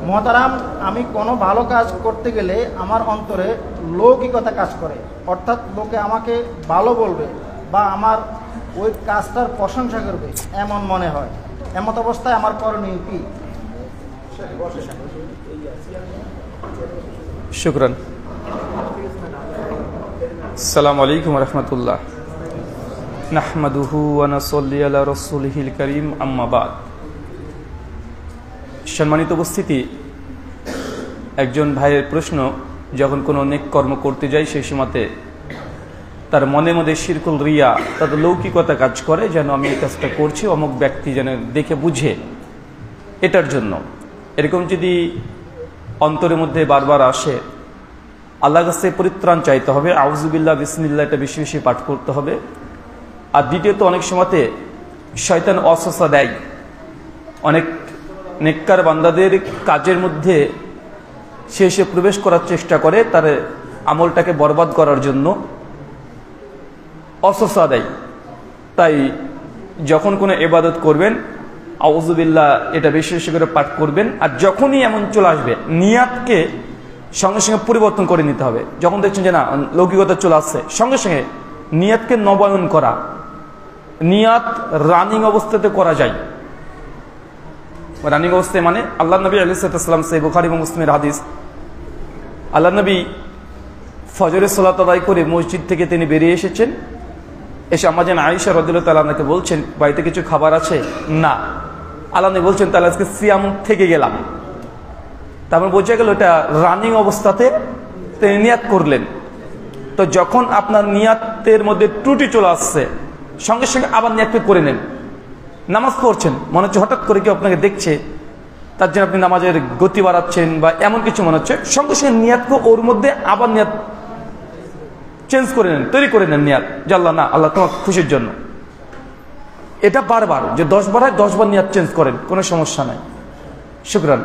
মহতারাম, আমি কোনো ভালো কাজ করতে গেলে আমার অন্তরে লৌকিকতা কাজ করে, অর্থাৎ লোকে আমাকে ভালো বলবে বা আমার ওই কাজটার প্রশংসা করবে এমন মনে হয়। এমত অবস্থায় আমার করণীয় কি? শুকরান। আসসালামু আলাইকুম ওয়া রাহমাতুল্লাহ। নাহমাদুহু ওয়া নুসাল্লি আলা রাসূলিহিল কারীম, আম্মা বাদ। সম্মানিত উপস্থিতি, একজন ভাইয়ের প্রশ্ন, যখন কোনো নেক কর্ম করতে যায় সেই সময়তে তার মনে মধ্যে শিরকুল রিয়া, তাদের লৌকিকতা কাজ করে, যেন আমি এই কাজটা করছি অমুক ব্যক্তি যেন দেখে বুঝে, এটার জন্য। এরকম যদি অন্তরের মধ্যে বারবার আসে, আল্লাহর কাছে পরিত্রাণ চাইতে হবে। আউযুবিল্লাহ, বিসমিল্লাহ এটা বেশি বেশি পাঠ করতে হবে। আর দ্বিতীয়ত, অনেক সময়তে শয়তান ওয়াসওয়াসা দেয় অনেক নেককার বান্দাদের কাজের মধ্যে, সে এসে প্রবেশ করার চেষ্টা করে তার আমলটাকে বরবাদ করার জন্য, ওয়াসওয়াসা দেয়। তাই যখন কোনো ইবাদত করবেন, আউযুবিল্লাহ এটা বেশি বেশি করে পাঠ করবেন। আর যখনই এমন চলে আসবে, নিয়াতকে সঙ্গে সঙ্গে পরিবর্তন করে নিতে হবে। যখন দেখছেন যে না লৌকিকতা চলে আসছে, সঙ্গে সঙ্গে নিয়াতকে নবায়ন করা। নিয়াত রানিং অবস্থাতে করা যায়। রানিং অবস্থায় মানে আল্লাহ নবী আলাইহিস সালাম, সহিহ বুখারী এবং মুসলিমের হাদিস, আল্লাহ নবী ফজরের সালাত আদায় করে মসজিদ থেকে তিনি বেরিয়ে এসেছেন। এসে আম্মা জান আয়েশা রাদিয়াল্লাহু তাআলা আনহাকে বলছেন, বাড়িতে কিছু খাবার আছে? না। আল্লাহ নবী বলছেন, তাহলে আজকে সিয়াম থেকে গেলাম। তারপর বোঝা গেল এটা রানিং অবস্থাতে তিনি নিয়াত করলেন। তো যখন আপনার নিয়াতের মধ্যে ত্রুটি চলে আসছে, সঙ্গে সঙ্গে আবার নিয়াত করে নেন। নামাজ পড়ছেন, মনে হচ্ছে হঠাৎ করে কেউ আপনাকে দেখছে, তার জন্য আপনি নামাজের গতি বাড়াচ্ছেন বা এমন কিছু মনে হচ্ছে, সঙ্গে সঙ্গে নিয়াতকে ওর মধ্যে আবার নিয়াত চেঞ্জ করে নেন, তৈরি করে নেন নিয়াত, যে আল্লাহ না, আল্লাহ তোমার খুশির জন্য। এটা বারবার, যে 10 বার হয় 10 বার নিয়াত চেঞ্জ করেন, কোনো সমস্যা নাই। শুকরান।